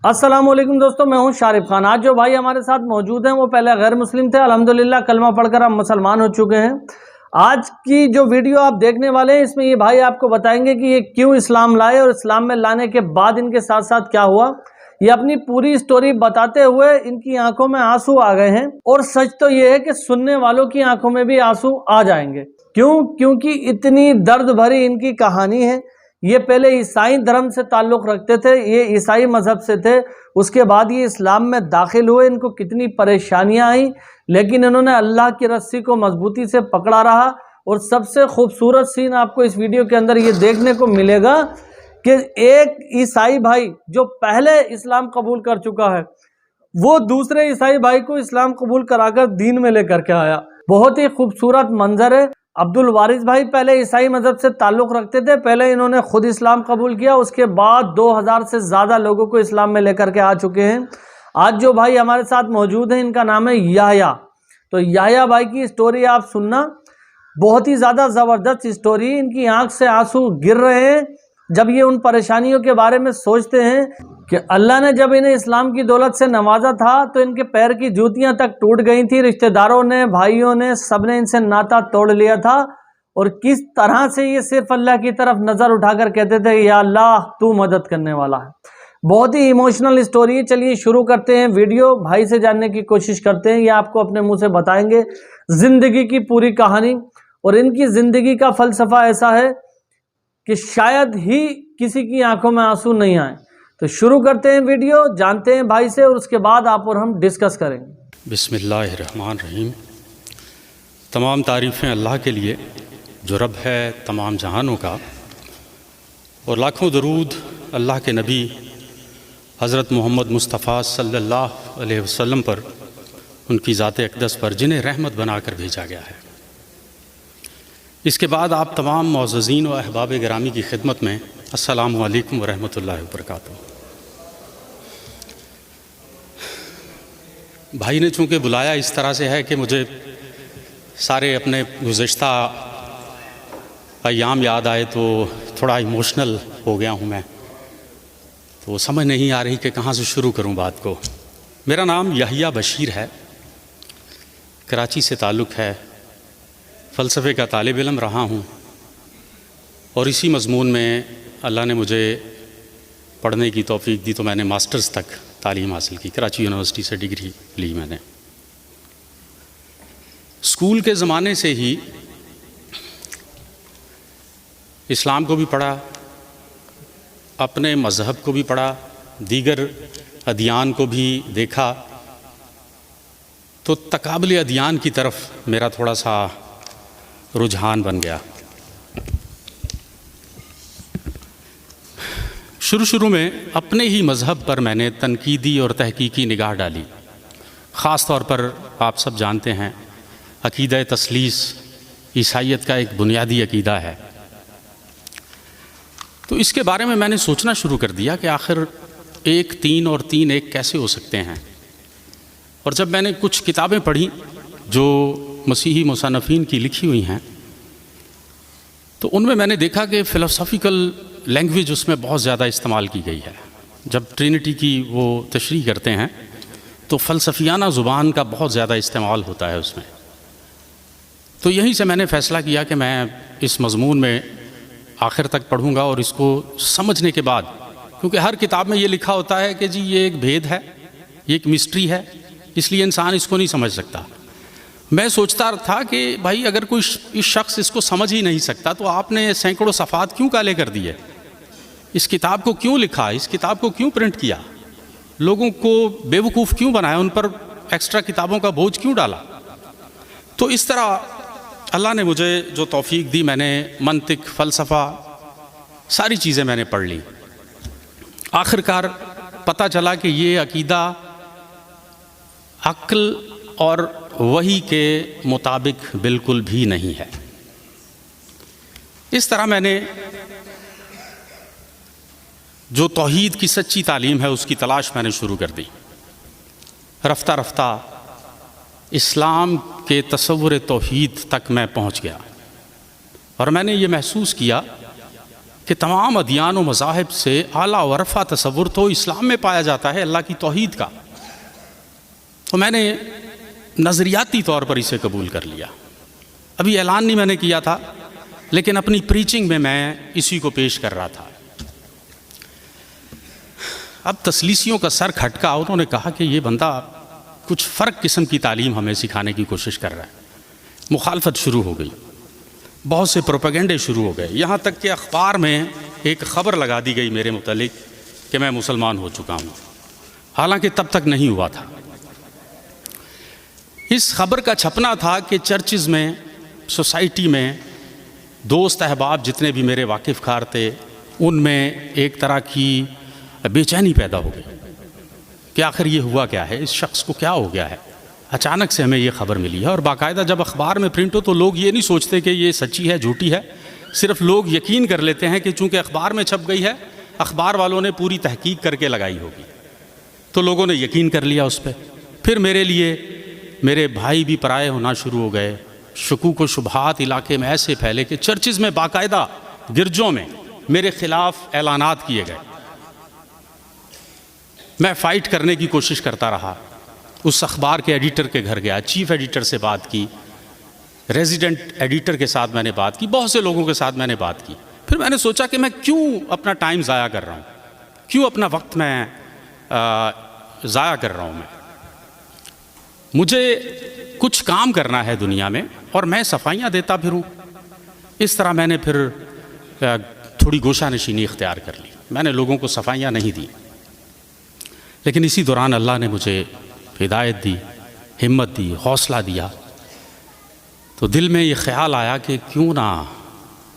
السلام علیکم دوستو، میں ہوں شارف خان۔ آج جو بھائی ہمارے ساتھ موجود ہیں وہ پہلے غیر مسلم تھے، الحمدللہ کلمہ پڑھ کر ہم مسلمان ہو چکے ہیں۔ آج کی جو ویڈیو آپ دیکھنے والے ہیں اس میں یہ بھائی آپ کو بتائیں گے کہ یہ کیوں اسلام لائے اور اسلام میں لانے کے بعد ان کے ساتھ ساتھ کیا ہوا۔ یہ اپنی پوری سٹوری بتاتے ہوئے ان کی آنکھوں میں آنسو آ گئے ہیں، اور سچ تو یہ ہے کہ سننے والوں کی آنکھوں میں بھی آنسو آ جائیں گے۔ کیونکہ اتنی درد بھری ان کی کہانی ہے۔ یہ پہلے عیسائی دھرم سے تعلق رکھتے تھے، یہ عیسائی مذہب سے تھے، اس کے بعد یہ اسلام میں داخل ہوئے، ان کو کتنی پریشانیاں آئیں، لیکن انہوں نے اللہ کی رسی کو مضبوطی سے پکڑا رہا۔ اور سب سے خوبصورت سین آپ کو اس ویڈیو کے اندر یہ دیکھنے کو ملے گا کہ ایک عیسائی بھائی جو پہلے اسلام قبول کر چکا ہے، وہ دوسرے عیسائی بھائی کو اسلام قبول کرا کر دین میں لے کر کے آیا۔ بہت ہی خوبصورت منظر ہے۔ عبدالوارث بھائی پہلے عیسائی مذہب سے تعلق رکھتے تھے، پہلے انہوں نے خود اسلام قبول کیا، اس کے بعد 2000 سے زیادہ لوگوں کو اسلام میں لے کر کے آ چکے ہیں۔ آج جو بھائی ہمارے ساتھ موجود ہیں ان کا نام ہے یحییٰ۔ تو یحییٰ بھائی کی سٹوری آپ سننا، بہت ہی زیادہ زبردست سٹوری۔ ان کی آنکھ سے آنسو گر رہے ہیں جب یہ ان پریشانیوں کے بارے میں سوچتے ہیں کہ اللہ نے جب انہیں اسلام کی دولت سے نوازا تھا تو ان کے پیر کی جوتیاں تک ٹوٹ گئی تھی، رشتہ داروں نے، بھائیوں نے، سب نے ان سے ناطا توڑ لیا تھا، اور کس طرح سے یہ صرف اللہ کی طرف نظر اٹھا کر کہتے تھے یا اللہ تو مدد کرنے والا ہے۔ بہت ہی ایموشنل سٹوری ہے۔ چلیے شروع کرتے ہیں ویڈیو، بھائی سے جاننے کی کوشش کرتے ہیں، یہ آپ کو اپنے منہ سے بتائیں گے زندگی کی پوری کہانی۔ اور ان کی زندگی کا فلسفہ ایسا ہے کہ شاید ہی کسی کی آنکھوں میں آنسو نہیں آئے۔ تو شروع کرتے ہیں ویڈیو، جانتے ہیں بھائی سے، اور اس کے بعد آپ اور ہم ڈسکس کریں گے۔ بسم اللہ الرحمن الرحیم۔ تمام تعریفیں اللہ کے لیے جو رب ہے تمام جہانوں کا، اور لاکھوں درود اللہ کے نبی حضرت محمد مصطفیٰ صلی اللہ علیہ وسلم پر، ان کی ذات اقدس پر جنہیں رحمت بنا کر بھیجا گیا ہے۔ اس کے بعد آپ تمام معززین و احباب گرامی کی خدمت میں السلام علیکم ورحمۃ اللہ وبرکاتہ۔ بھائی نے چونکہ بلایا اس طرح سے ہے کہ مجھے سارے اپنے گزشتہ ایام یاد آئے تو تھوڑا ایموشنل ہو گیا ہوں میں، تو سمجھ نہیں آ رہی کہ کہاں سے شروع کروں بات کو۔ میرا نام یحییٰ بشیر ہے، کراچی سے تعلق ہے، فلسفے کا طالب علم رہا ہوں، اور اسی مضمون میں اللہ نے مجھے پڑھنے کی توفیق دی تو میں نے ماسٹرز تک تعلیم حاصل کی، کراچی یونیورسٹی سے ڈگری لی میں نے۔ اسکول کے زمانے سے ہی اسلام کو بھی پڑھا، اپنے مذہب کو بھی پڑھا، دیگر ادیان کو بھی دیکھا، تو تقابل ادیان کی طرف میرا تھوڑا سا رجحان بن گیا۔ شروع میں اپنے ہی مذہب پر میں نے تنقیدی اور تحقیقی نگاہ ڈالی۔ خاص طور پر آپ سب جانتے ہیں عقیدہ تثلیث عیسائیت کا ایک بنیادی عقیدہ ہے، تو اس کے بارے میں میں نے سوچنا شروع کر دیا کہ آخر ایک تین اور تین ایک کیسے ہو سکتے ہیں۔ اور جب میں نے کچھ کتابیں پڑھی جو مسیحی مصنفین کی لکھی ہوئی ہیں، تو ان میں نے دیکھا کہ فلسافیکل لینگویج اس میں بہت زیادہ استعمال کی گئی ہے۔ جب ٹرینٹی کی وہ تشریح کرتے ہیں تو فلسفیانہ زبان کا بہت زیادہ استعمال ہوتا ہے اس میں۔ تو یہیں سے میں نے فیصلہ کیا کہ میں اس مضمون میں آخر تک پڑھوں گا، اور اس کو سمجھنے کے بعد، کیونکہ ہر کتاب میں یہ لکھا ہوتا ہے کہ جی یہ ایک بھید ہے، یہ ایک مسٹری ہے، اس لیے انسان اس کو نہیں سمجھ سکتا۔ میں سوچتا تھا کہ بھائی اگر کوئی اس شخص اس کو سمجھ ہی نہیں سکتا تو آپ نے سینکڑوں صفحات کیوں کالے کر دیے، اس کتاب کو کیوں لکھا، اس کتاب کو کیوں پرنٹ کیا، لوگوں کو بے وقوف کیوں بنایا، ان پر ایکسٹرا کتابوں کا بوجھ کیوں ڈالا۔ تو اس طرح اللہ نے مجھے جو توفیق دی، میں نے منطق، فلسفہ، ساری چیزیں میں نے پڑھ لی۔ آخر کار پتہ چلا کہ یہ عقیدہ عقل اور وحی کے مطابق بالکل بھی نہیں ہے۔ اس طرح میں نے جو توحید کی سچی تعلیم ہے اس کی تلاش میں نے شروع کر دی۔ رفتہ رفتہ اسلام کے تصور توحید تک میں پہنچ گیا، اور میں نے یہ محسوس کیا کہ تمام ادیان و مذاہب سے اعلیٰ و عرفہ تصور تو اسلام میں پایا جاتا ہے، اللہ کی توحید کا، تو میں نے نظریاتی طور پر اسے قبول کر لیا۔ ابھی اعلان نہیں میں نے کیا تھا، لیکن اپنی پریچنگ میں اسی کو پیش کر رہا تھا۔ اب تسلیسیوں کا سر کھٹکا، انہوں نے کہا کہ یہ بندہ کچھ فرق قسم کی تعلیم ہمیں سکھانے کی کوشش کر رہا ہے۔ مخالفت شروع ہو گئی، بہت سے پروپیگنڈے شروع ہو گئے، یہاں تک کہ اخبار میں ایک خبر لگا دی گئی میرے متعلق کہ میں مسلمان ہو چکا ہوں، حالانکہ تب تک نہیں ہوا تھا۔ اس خبر کا چھپنا تھا کہ چرچز میں، سوسائٹی میں دوست احباب جتنے بھی میرے واقف خار تھے، ان میں ایک طرح کی بے چینی پیدا ہو گئی کہ آخر یہ ہوا کیا ہے، اس شخص کو کیا ہو گیا ہے۔ اچانک سے ہمیں یہ خبر ملی ہے، اور باقاعدہ جب اخبار میں پرنٹ ہو تو لوگ یہ نہیں سوچتے کہ یہ سچی ہے جھوٹی ہے، صرف لوگ یقین کر لیتے ہیں کہ چونکہ اخبار میں چھپ گئی ہے، اخبار والوں نے پوری تحقیق کر کے لگائی ہوگی، تو لوگوں نے یقین کر لیا اس پہ۔ پھر میرے لیے میرے بھائی بھی پرائے ہونا شروع ہو گئے، شکوک و شبہات علاقے میں ایسے پھیلے کہ چرچز میں باقاعدہ گرجوں میں میرے خلاف اعلانات کیے گئے۔ میں فائٹ کرنے کی کوشش کرتا رہا، اس اخبار کے ایڈیٹر کے گھر گیا، چیف ایڈیٹر سے بات کی، ریزیڈنٹ ایڈیٹر کے ساتھ میں نے بات کی، بہت سے لوگوں کے ساتھ میں نے بات کی۔ پھر میں نے سوچا کہ میں کیوں اپنا ٹائم ضائع کر رہا ہوں، کیوں اپنا وقت میں ضائع کر رہا ہوں۔ مجھے کچھ کام کرنا ہے دنیا میں، اور میں صفائیاں دیتا پھروں۔ اس طرح میں نے پھر تھوڑی گوشہ نشینی اختیار کر لی، میں نے لوگوں کو صفائیاں نہیں دی، لیکن اسی دوران اللہ نے مجھے ہدایت دی، ہمت دی، حوصلہ دیا، تو دل میں یہ خیال آیا کہ کیوں نہ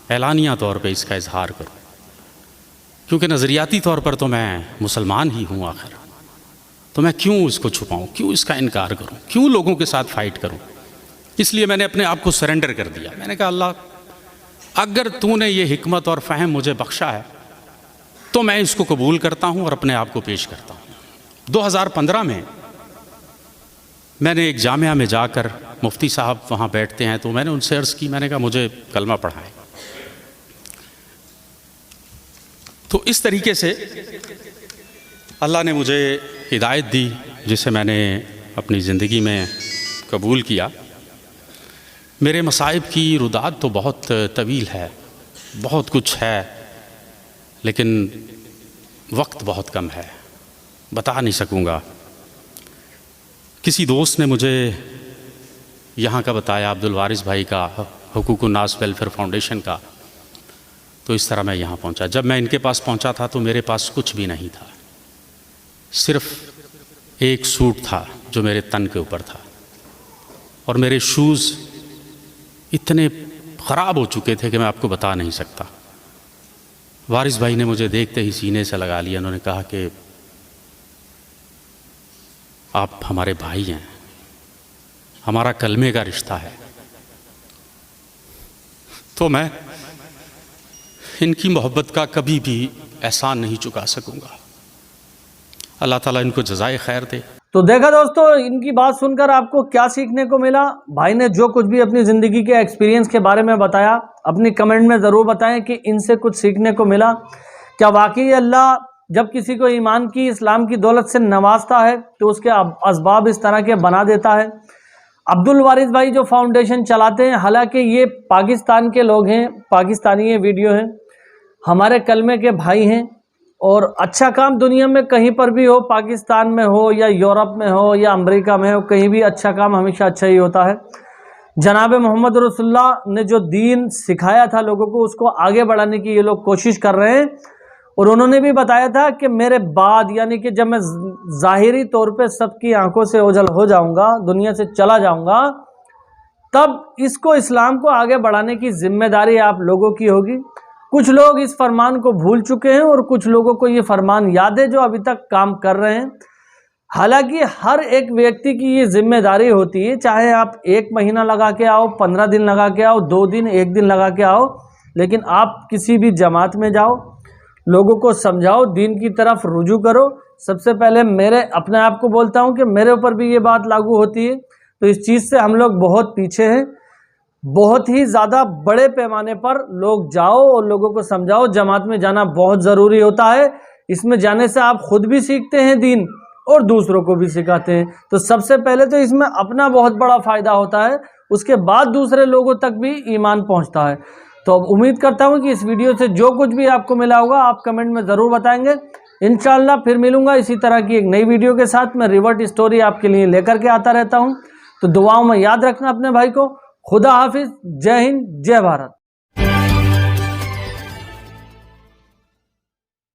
اعلانیہ طور پہ اس کا اظہار کروں، کیونکہ نظریاتی طور پر تو میں مسلمان ہی ہوں آخر، تو میں کیوں اس کو چھپاؤں، کیوں اس کا انکار کروں، کیوں لوگوں کے ساتھ فائٹ کروں۔ اس لیے میں نے اپنے آپ کو سرنڈر کر دیا۔ میں نے کہا اللہ اگر تو نے یہ حکمت اور فہم مجھے بخشا ہے تو میں اس کو قبول کرتا ہوں اور اپنے آپ کو پیش کرتا ہوں۔ 2015 میں میں نے ایک جامعہ میں جا کر، مفتی صاحب وہاں بیٹھتے ہیں، تو میں نے ان سے عرض کی، میں نے کہا مجھے کلمہ پڑھائیں۔ تو اس طریقے سے اللہ نے مجھے ہدایت دی، جسے میں نے اپنی زندگی میں قبول کیا۔ میرے مصائب کی رداد تو بہت طویل ہے، بہت کچھ ہے، لیکن وقت بہت کم ہے، بتا نہیں سکوں گا۔ کسی دوست نے مجھے یہاں کا بتایا، عبدالوارث بھائی کا، حقوق الناس ویلفیئر فاؤنڈیشن کا، تو اس طرح میں یہاں پہنچا۔ جب میں ان کے پاس پہنچا تھا تو میرے پاس کچھ بھی نہیں تھا، صرف ایک سوٹ تھا جو میرے تن کے اوپر تھا، اور میرے شوز اتنے خراب ہو چکے تھے کہ میں آپ کو بتا نہیں سکتا۔ وارث بھائی نے مجھے دیکھتے ہی سینے سے لگا لیا، انہوں نے کہا کہ آپ ہمارے بھائی ہیں، ہمارا کلمے کا رشتہ ہے۔ تو میں ان کی محبت کا کبھی بھی احسان نہیں چکا سکوں گا۔ اللہ تعالیٰ ان کو جزائے خیر دے۔ تو دیکھا دوستو، ان کی بات سن کر آپ کو کیا سیکھنے کو ملا؟ بھائی نے جو کچھ بھی اپنی زندگی کے ایکسپیرینس کے بارے میں بتایا، اپنی کمنٹ میں ضرور بتائیں کہ ان سے کچھ سیکھنے کو ملا۔ کیا واقعی اللہ جب کسی کو ایمان کی، اسلام کی دولت سے نوازتا ہے تو اس کے اسباب اس طرح کے بنا دیتا ہے؟ عبدالوارث بھائی جو فاؤنڈیشن چلاتے ہیں، حالانکہ یہ پاکستان کے لوگ ہیں، پاکستانی یہ ویڈیو ہیں، ہمارے کلمے کے بھائی ہیں، اور اچھا کام دنیا میں کہیں پر بھی ہو، پاکستان میں ہو یا یورپ میں ہو یا امریکہ میں ہو، کہیں بھی اچھا کام ہمیشہ اچھا ہی ہوتا ہے۔ جناب محمد رسول اللہ نے جو دین سکھایا تھا لوگوں کو، اس کو آگے بڑھانے کی یہ لوگ کوشش کر رہے ہیں، اور انہوں نے بھی بتایا تھا کہ میرے بعد، یعنی کہ جب میں ظاہری طور پہ سب کی آنکھوں سے اوجھل ہو جاؤں گا، دنیا سے چلا جاؤں گا، تب اس کو، اسلام کو آگے بڑھانے کی ذمہ داری آپ لوگوں کی ہوگی۔ کچھ لوگ اس فرمان کو بھول چکے ہیں اور کچھ لوگوں کو یہ فرمان یاد ہے جو ابھی تک کام کر رہے ہیں۔ حالانکہ ہر ایک ویکتی کی یہ ذمہ داری ہوتی ہے، چاہے آپ 1 مہینہ لگا کے آؤ، 15 دن لگا کے آؤ، 2 دن، 1 دن لگا کے آؤ، لیکن آپ کسی بھی جماعت میں جاؤ، لوگوں کو سمجھاؤ، دین کی طرف رجوع کرو۔ سب سے پہلے میرے اپنے آپ کو بولتا ہوں کہ میرے اوپر بھی یہ بات لاگو ہوتی ہے، تو اس چیز سے ہم لوگ بہت پیچھے ہیں۔ بہت ہی زیادہ بڑے پیمانے پر لوگ جاؤ اور لوگوں کو سمجھاؤ. جماعت میں جانا بہت ضروری ہوتا ہے. اس میں جانے سے آپ خود بھی سیکھتے ہیں دین اور دوسروں کو بھی سکھاتے ہیں. تو سب سے پہلے تو اس میں اپنا بہت بڑا فائدہ ہوتا ہے, اس کے بعد دوسرے لوگوں تک بھی ایمان پہنچتا ہے. تو اب امید کرتا ہوں کہ اس ویڈیو سے جو کچھ بھی آپ کو ملا ہوگا آپ کمنٹ میں ضرور بتائیں گے. انشاءاللہ پھر ملوں گا اسی طرح کی ایک نئی ویڈیو کے ساتھ. میں ریورٹ اسٹوری آپ کے لیے لے کر کے آتا رہتا ہوں. تو دعاؤں میں یاد رکھنا اپنے بھائی کو. خدا حافظ. جے ہند جے بھارت.